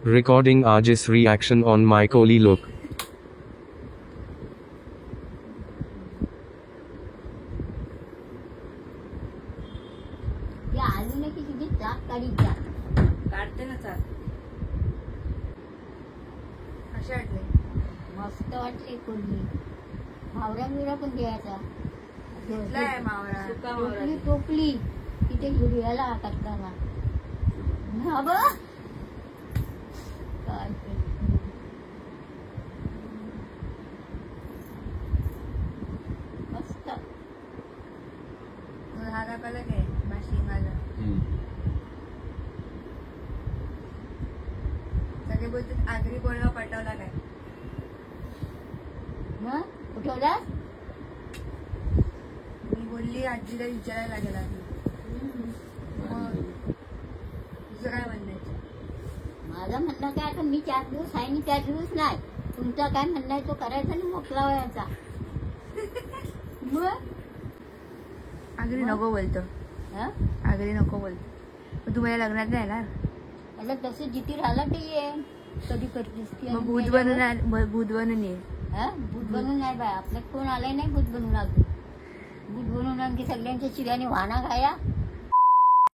Recording Ajis reaction on my Kohli look. या आलू ने की तुझी चाक काढी जा काढते ना चाल अशी वाटली मस्त वाटते कोणी मावरा बिवरा पण द्यायचा घेतलाय मावरा सुका मावरा टोपली टोपली तिथे हिरव्याला करताना हा बघ काय ते. मस्त हा दाखवला काय माशिंग आलं सगळे बोलतात आगरी बोलवा पटवला काय मग कुठवलास मी बोलली आजीला विचारायला लागेल आधी मग तुझं काय म्हणण्याचं माझं म्हणणं काय आता मी 4 दिवस आहे आणि 4 दिवस नाही तुमचं काय म्हणणं आहे तो करायचा आणि मोकळा व्हायचा मग आगरी नको बोलतो हा आगरी नको बोलतो मग तू माझ्या लग्नात नाही येणार मला तसं जिथे राहिलं ते ये कधी करतेस ती मग भूत बनून ये भूत बनून नाही बाय आपल्यात कोण आलाय नाही भूत बनून अगदी भूत बनून आणखी सगळ्यांच्या चिऱ्याने वाहना खाया